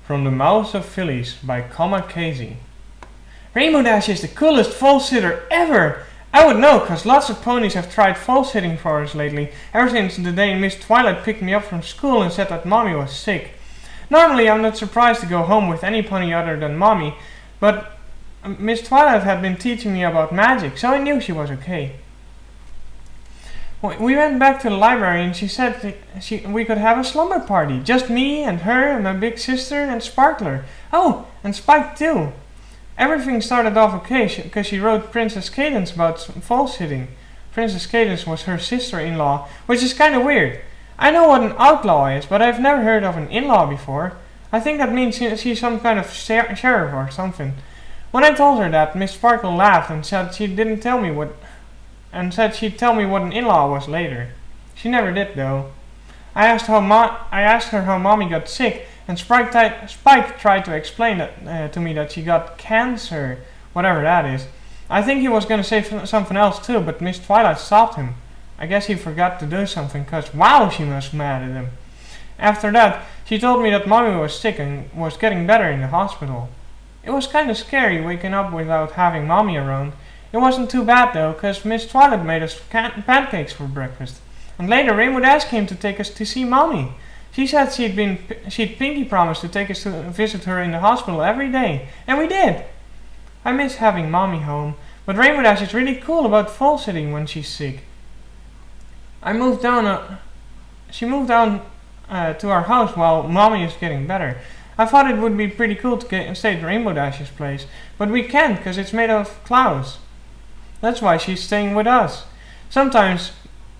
From the Mouths of Fillies by Casey. Rainbow Dash is the coolest foal sitter ever! I would know, cause lots of ponies have tried foal sitting for us lately, ever since the day Miss Twilight picked me up from school and said that Mommy was sick. Normally I'm not surprised to go home with any pony other than Mommy, but Miss Twilight had been teaching me about magic, so I knew she was okay. We went back to the library and she said we could have a slumber party. Just me and her and my big sister and Sparkler. Oh, and Spike too. Everything started off okay because she wrote Princess Cadence about foal sitting. Princess Cadence was her sister-in-law, which is kind of weird. I know what an outlaw is, but I've never heard of an in-law before. I think that means she's some kind of sheriff or something. When I told her that, Miss Sparkle laughed and said she'd tell me what an in-law was later. She never did though. I asked her how Mommy got sick, and Spike tried to explain to me that she got cancer, whatever that is. I think he was going to say something else too, but Miss Twilight stopped him. I guess he forgot to do something, cause wow, she was mad at him. After that, she told me that Mommy was sick and was getting better in the hospital. It was kind of scary waking up without having Mommy around. It wasn't too bad though, cause Miss Twilight made us pancakes for breakfast. And later Rainbow Dash came to take us to see Mommy. She said she'd pinky promised to take us to visit her in the hospital every day, and we did. I miss having Mommy home, but Rainbow Dash is really cool about foal sitting when she's sick. She moved down to our house while Mommy is getting better. I thought it would be pretty cool to stay at Rainbow Dash's place, but we can't cause it's made of clouds. That's why she's staying with us. Sometimes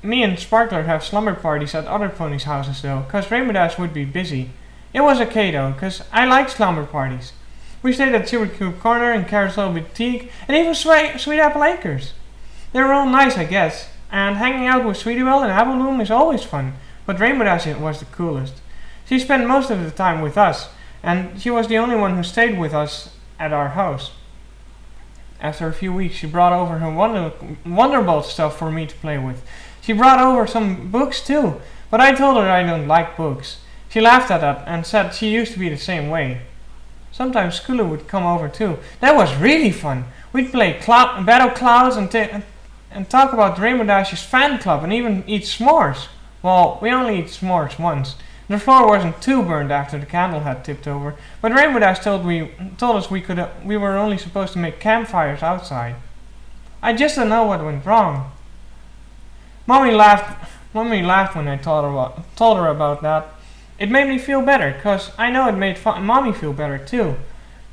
me and Sparkler have slumber parties at other ponies' houses though, cause Rainbow Dash would be busy. It was okay though, cause I like slumber parties. We stayed at Silver Cube Corner and Carousel Boutique and even Sweet Apple Acres. They were all nice I guess, and hanging out with Sweetiebelle and Applebloom is always fun, but Rainbow Dash was the coolest. She spent most of the time with us, and she was the only one who stayed with us at our house. After a few weeks, she brought over her Wonderbolt stuff for me to play with. She brought over some books too, but I told her I don't like books. She laughed at that and said she used to be the same way. Sometimes Skulu would come over too. That was really fun. We'd play Battle Clouds and talk about Rainbow Dash's fan club and even eat s'mores. Well, we only eat s'mores once. The floor wasn't too burned after the candle had tipped over, but Rainbow Dash told us we were only supposed to make campfires outside. I just don't know what went wrong. Mommy laughed when I told her about that. It made me feel better, cause I know it made Mommy feel better too.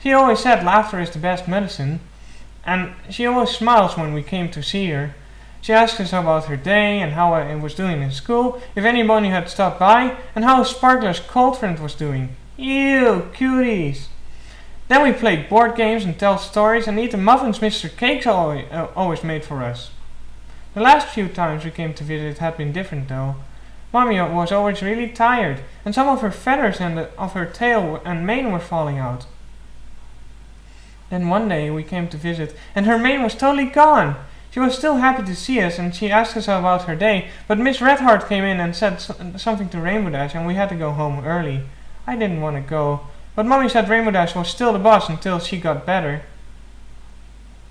She always said laughter is the best medicine, and she always smiles when we came to see her. She asked us about her day and how I was doing in school, if anybody had stopped by, and how Sparkler's cold friend was doing. Ew, cuties. Then we played board games and tell stories and eat the muffins Mr. Cakes always made for us. The last few times we came to visit had been different though. Mommy was always really tired, and some of her feathers of her tail and mane were falling out. Then one day we came to visit, and her mane was totally gone. She was still happy to see us, and she asked us about her day, but Miss Redheart came in and said something to Rainbow Dash, and we had to go home early. I didn't want to go, but Mommy said Rainbow Dash was still the boss until she got better.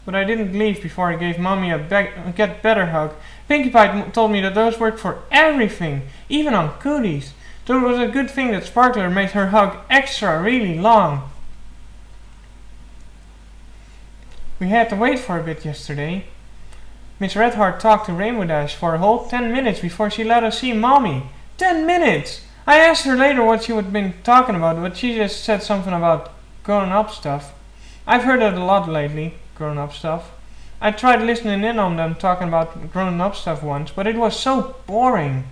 But I didn't leave before I gave Mommy a get better hug. Pinkie Pie told me that those worked for everything, even on cooties. So it was a good thing that Sparkler made her hug extra really long. We had to wait for a bit yesterday. Miss Redheart talked to Rainbow Dash for a whole 10 minutes before she let us see Mommy. 10 minutes! I asked her later what she had been talking about, but she just said something about grown-up stuff. I've heard that a lot lately, grown-up stuff. I tried listening in on them talking about grown-up stuff once, but it was so boring.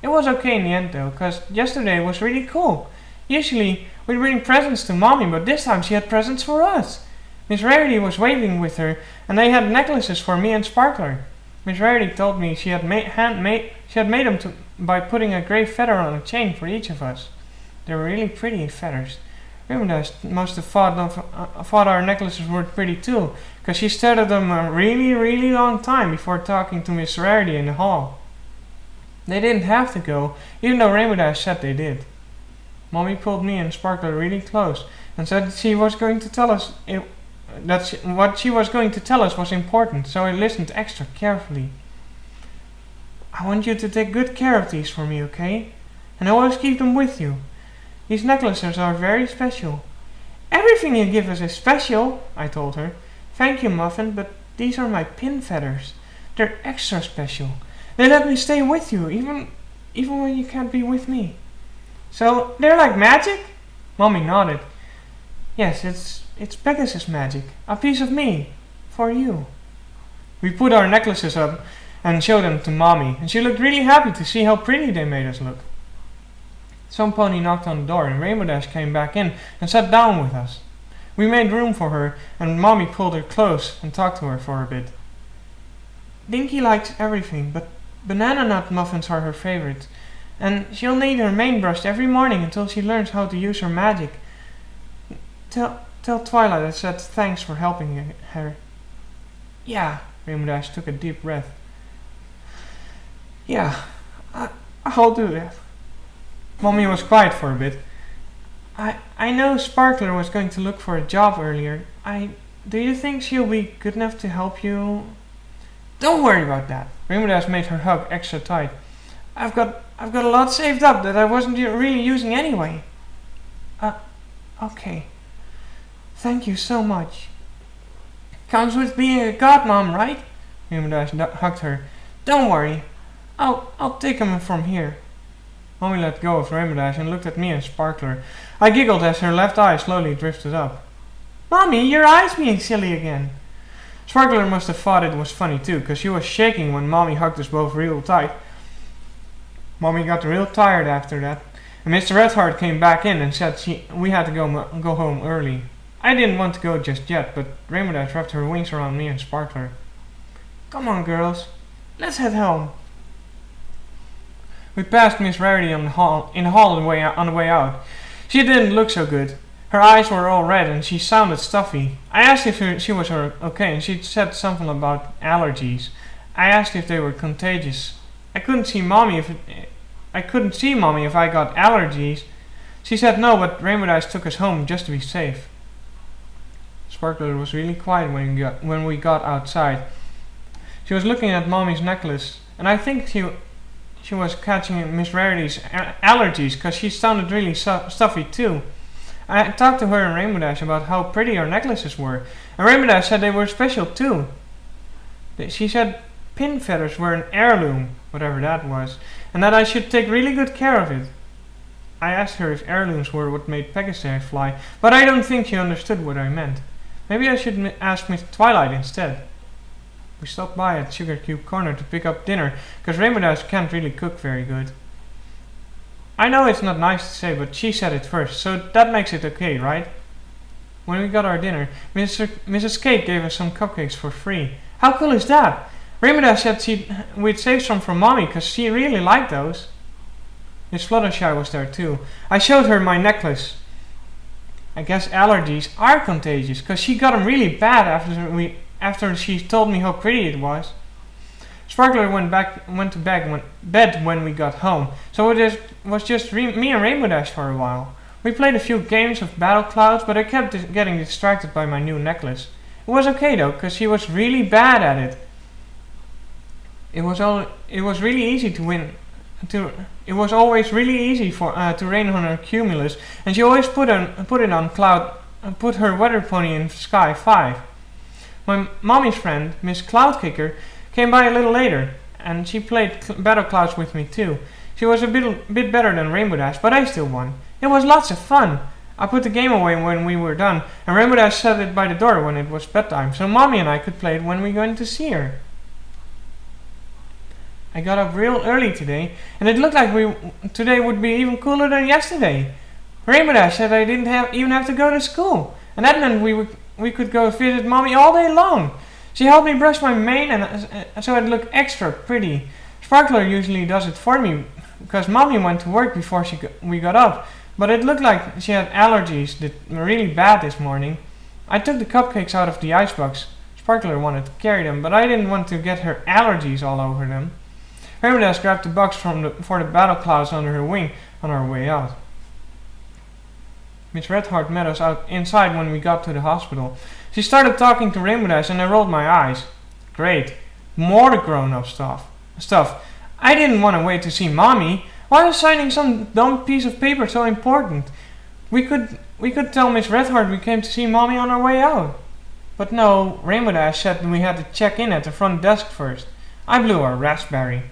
It was okay in the end though, cause yesterday was really cool. Usually we'd bring presents to Mommy, but this time she had presents for us. Miss Rarity was waiting with her, and they had necklaces for me and Sparkler. Miss Rarity told me she had made them by putting a grey feather on a chain for each of us. They were really pretty feathers. Rainbow Dash must have thought our necklaces were pretty too, because she stared at them a really, really long time before talking to Miss Rarity in the hall. They didn't have to go, even though Rainbow Dash said they did. Mommy pulled me and Sparkler really close and said she was going to tell us what she was going to tell us was important, so I listened extra carefully. I want you to take good care of these for me, okay? And always keep them with you. These necklaces are very special. Everything you give us is special, I told her. Thank you, Muffin, but these are my pin feathers. They're extra special. They let me stay with you, even when you can't be with me. So, they're like magic? Mommy nodded. Yes, it's Pegasus magic. A piece of me. For you. We put our necklaces up and showed them to Mommy, and she looked really happy to see how pretty they made us look. Some pony knocked on the door, and Rainbow Dash came back in and sat down with us. We made room for her, and Mommy pulled her close and talked to her for a bit. Dinky likes everything, but banana nut muffins are her favorite, and she'll need her mane brushed every morning until she learns how to use her magic. Tell Twilight I said thanks for helping her. Yeah, Rainbow Dash took a deep breath. Yeah, I'll do that. Mommy was quiet for a bit. I know Sparkler was going to look for a job earlier. Do you think she'll be good enough to help you? Don't worry about that. Rainbow Dash made her hug extra tight. I've got a lot saved up that I wasn't really using anyway. Okay. Thank you so much. Comes with being a godmom, right? Rainbow Dash hugged her. Don't worry. I'll take him from here. Mommy let go of Rainbow Dash and looked at me and Sparkler. I giggled as her left eye slowly drifted up. Mommy, your eye's being silly again. Sparkler must have thought it was funny too, because she was shaking when Mommy hugged us both real tight. Mommy got real tired after that, and Mr. Redheart came back in and said we had to go home early. I didn't want to go just yet, but Rainbow Dash wrapped her wings around me and Sparkler. Come on, girls. Let's head home. We passed Miss Rarity in the hall on the way out. She didn't look so good. Her eyes were all red and she sounded stuffy. I asked if she was okay, and she said something about allergies. I asked if they were contagious. I couldn't see Mommy if I got allergies. She said no, but Rainbow Dash took us home just to be safe. Sparkler was really quiet when we got outside. She was looking at Mommy's necklace, and I think she was catching Miss Rarity's allergies because she sounded really stuffy too. I talked to her and Rainbow Dash about how pretty her necklaces were, and Rainbow Dash said they were special too. She said pin feathers were an heirloom, whatever that was, and that I should take really good care of it. I asked her if heirlooms were what made Pegasus fly, but I don't think she understood what I meant. Maybe I should ask Miss Twilight instead. We stopped by at Sugar Cube Corner to pick up dinner, because Rainbow Dash can't really cook very good. I know it's not nice to say, but she said it first, so that makes it okay, right? When we got our dinner, Mrs. Cake gave us some cupcakes for free. How cool is that? Rainbow Dash said we'd save some for Mommy, because she really liked those. Miss Fluttershy was there too. I showed her my necklace. I guess allergies are contagious, because she got them really bad after she told me how pretty it was. Sparkler went to bed when we got home, so it was just me and Rainbow Dash for a while. We played a few games of Battle Clouds, but I kept getting distracted by my new necklace. It was okay though, because she was really bad at it. It was really easy to win. It was always really easy to rain on her cumulus, and she always put her weather pony in Sky 5. My Mommy's friend, Miss Cloudkicker, came by a little later, and she played Battle Clouds with me too. She was a bit better than Rainbow Dash, but I still won. It was lots of fun. I put the game away when we were done, and Rainbow Dash set it by the door when it was bedtime, so Mommy and I could play it when we went to see her. I got up real early today, and it looked like today would be even cooler than yesterday. Rainbow Dash said I didn't even have to go to school, and that meant we could go visit Mommy all day long. She helped me brush my mane so it looked extra pretty. Sparkler usually does it for me because Mommy went to work before we got up, but it looked like she had allergies that were really bad this morning. I took the cupcakes out of the icebox. Sparkler wanted to carry them, but I didn't want to get her allergies all over them. Rainbow Dash grabbed the box for the Battle Clouds under her wing on our way out. Miss Redheart met us out inside when we got to the hospital. She started talking to Rainbow Dash and I rolled my eyes. Great. More grown-up stuff. I didn't want to wait to see Mommy. Why was signing some dumb piece of paper so important? We could tell Miss Redheart we came to see Mommy on our way out. But no, Rainbow Dash said we had to check in at the front desk first. I blew a raspberry.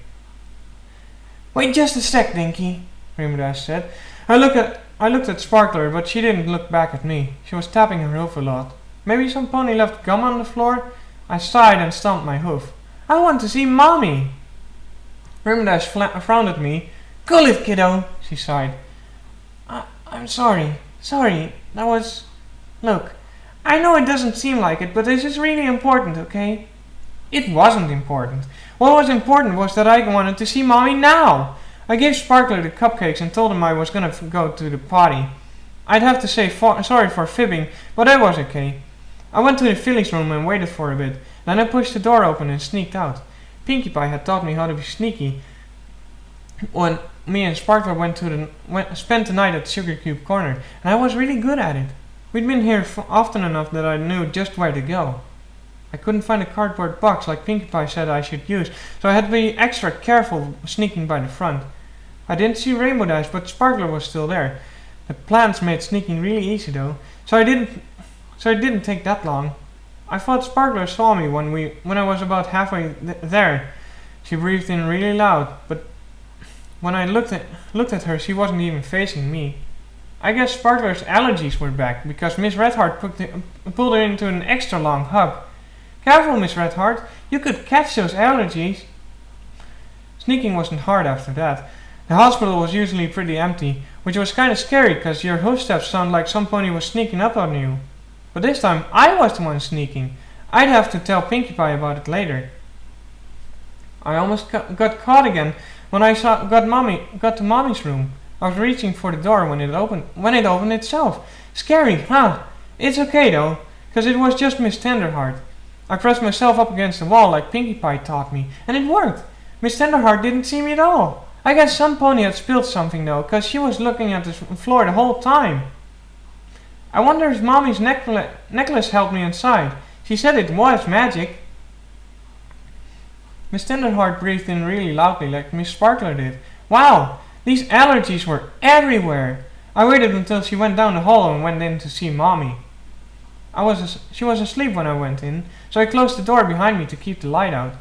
Wait just a sec, Dinky, Rainbow Dash said. I looked at Sparkler, but she didn't look back at me. She was tapping her hoof a lot. Maybe some pony left gum on the floor? I sighed and stomped my hoof. I want to see Mommy. Rainbow Dash frowned at me. Cool it, kiddo, she sighed. I'm sorry. That was... Look, I know it doesn't seem like it, but this is really important, okay? It wasn't important. What was important was that I wanted to see Mommy now. I gave Sparkler the cupcakes and told him I was gonna go to the potty. I'd have to say sorry for fibbing, but that was okay. I went to the Fillies room and waited for a bit. Then I pushed the door open and sneaked out. Pinkie Pie had taught me how to be sneaky when me and Sparkler spent the night at Sugar Cube Corner, and I was really good at it. We'd been here often enough that I knew just where to go. I couldn't find a cardboard box like Pinkie Pie said I should use, so I had to be extra careful sneaking by the front. I didn't see Rainbow Dash, but Sparkler was still there. The plants made sneaking really easy though, so it didn't take that long. I thought Sparkler saw me when I was about halfway there. She breathed in really loud, but when I looked at her, she wasn't even facing me. I guess Sparkler's allergies were back, because Miss Redheart pulled her into an extra long hug. Careful, Miss Redheart, you could catch those allergies. Sneaking wasn't hard after that. The hospital was usually pretty empty, which was kind of scary because your hoofsteps sound like some pony was sneaking up on you. But this time I was the one sneaking. I'd have to tell Pinkie Pie about it later. I almost got caught again when I got to Mommy's room. I was reaching for the door when it opened itself. Scary, huh? It's okay though, because it was just Miss Tenderheart. I pressed myself up against the wall like Pinkie Pie taught me, and it worked. Miss Tenderheart didn't see me at all. I guess some pony had spilled something though, because she was looking at the floor the whole time. I wonder if Mommy's necklace helped me inside. She said it was magic. Miss Tenderheart breathed in really loudly like Miss Sparkler did. Wow, these allergies were everywhere. I waited until she went down the hall and went in to see Mommy. She was asleep when I went in, so I closed the door behind me to keep the light out.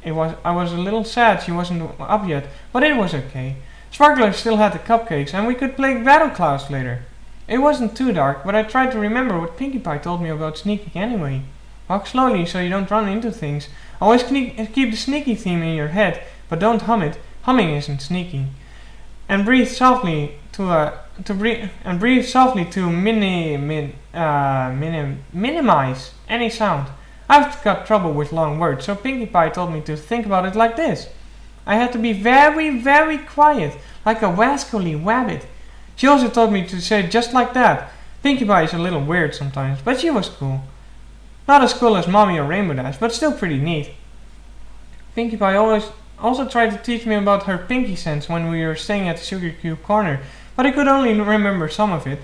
I was a little sad she wasn't up yet, but it was okay. Sparkler still had the cupcakes and we could play Battle Clouds later. It wasn't too dark, but I tried to remember what Pinkie Pie told me about sneaking anyway. Walk slowly so you don't run into things. Always keep the sneaky theme in your head, but don't hum it. Humming isn't sneaking. And breathe softly to minimize any sound. I've got trouble with long words, so Pinkie Pie told me to think about it like this. I had to be very, very quiet, like a wascally wabbit. She also told me to say it just like that. Pinkie Pie is a little weird sometimes, but she was cool. Not as cool as Mommy or Rainbow Dash, but still pretty neat. Pinkie Pie also tried to teach me about her pinky sense when we were staying at the Sugar Cube Corner, but I could only remember some of it.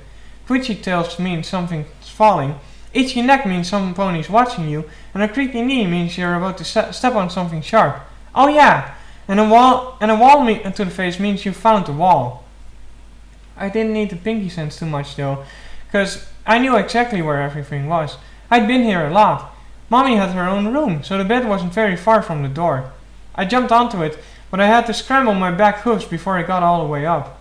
Twitchy tails means something's falling, itchy neck means some pony's watching you, and a creaky knee means you're about to step on something sharp. Oh yeah, and a wall to the face means you found the wall. I didn't need the pinky sense too much though, because I knew exactly where everything was. I'd been here a lot. Mommy had her own room, so the bed wasn't very far from the door. I jumped onto it, but I had to scramble my back hoofs before I got all the way up.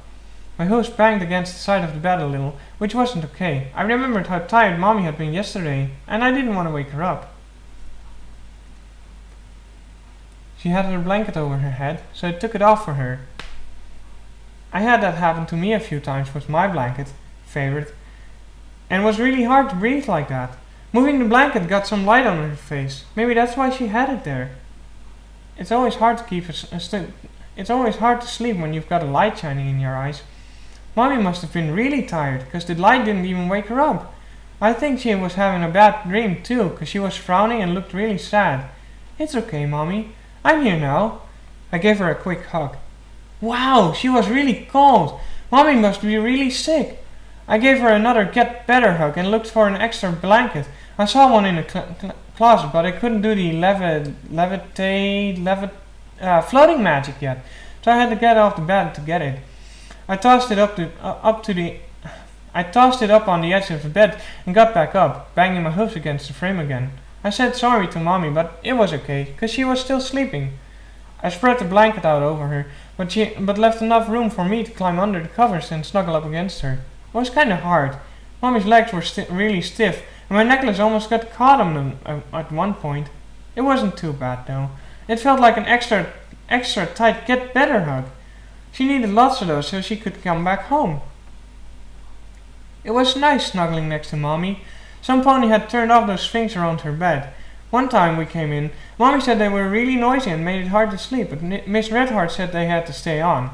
My hoofs banged against the side of the bed a little, which wasn't okay. I remembered how tired Mommy had been yesterday, and I didn't want to wake her up. She had her blanket over her head, so I took it off for her. I had that happen to me a few times with my blanket, favorite, and it was really hard to breathe like that. Moving the blanket got some light on her face. Maybe that's why she had it there. It's always hard to sleep when you've got a light shining in your eyes. Mommy must have been really tired, because the light didn't even wake her up. I think she was having a bad dream too, because she was frowning and looked really sad. It's okay, Mommy. I'm here now. I gave her a quick hug. Wow, she was really cold. Mommy must be really sick. I gave her another get better hug and looked for an extra blanket. I saw one in the closet, but I couldn't do the floating magic yet, so I had to get off the bed to get it. I tossed it up on the edge of the bed and got back up, banging my hooves against the frame again. I said sorry to Mommy, but it was okay, 'cause she was still sleeping. I spread the blanket out over her, but left enough room for me to climb under the covers and snuggle up against her. It was kinda hard. Mommy's legs were really stiff, and my necklace almost got caught on them at one point. It wasn't too bad though. It felt like an extra tight get better hug. She needed lots of those so she could come back home. It was nice snuggling next to Mommy. Some pony had turned off those things around her bed. One time we came in, Mommy said they were really noisy and made it hard to sleep, but Miss Redheart said they had to stay on.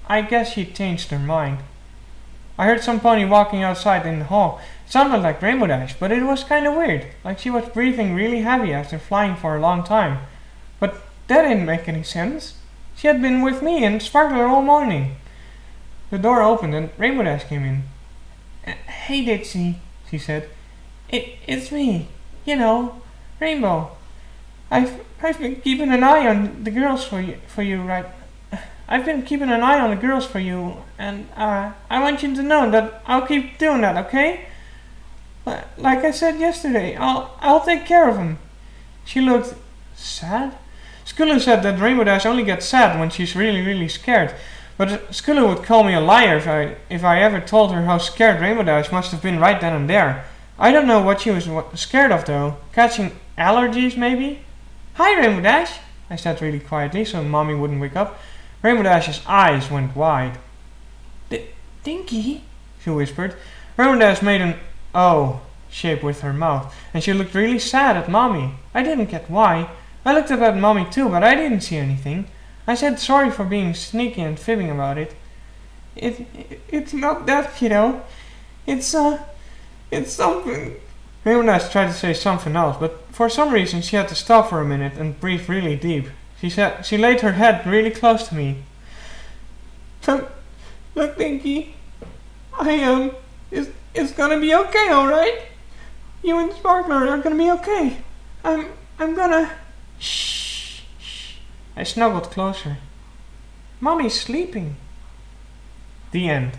I guess she changed her mind. I heard some pony walking outside in the hall. It sounded like Rainbow Dash, but it was kinda weird, like she was breathing really heavy after flying for a long time. But that didn't make any sense. She had been with me and Sparkler all morning. The door opened and Rainbow Dash came in. Hey Ditsy, she said. It's me, you know, Rainbow. I've been keeping an eye on the girls for you, right? I've been keeping an eye on the girls for you, and I want you to know that I'll keep doing that, okay? Like I said yesterday, I'll take care of them. She looked sad. Skulu said that Rainbow Dash only gets sad when she's really, really scared. But Skulu would call me a liar if I ever told her how scared Rainbow Dash must have been right then and there. I don't know what she was scared of though. Catching allergies maybe? Hi Rainbow Dash, I said really quietly so Mommy wouldn't wake up. Rainbow Dash's eyes went wide. Dinky, she whispered. Rainbow Dash made an O shape with her mouth, and she looked really sad at Mommy. I didn't get why. I looked up at Mommy too, but I didn't see anything. I said sorry for being sneaky and fibbing about it. It's not that, kiddo. It's something. Rainbow Dash tried to say something else, but for some reason she had to stop for a minute and breathe really deep. She laid her head really close to me. Look, Dinky, it's gonna be okay, alright? You and Sparkler are gonna be okay. I'm gonna... Shh. I snuggled closer. Mommy's sleeping. The end.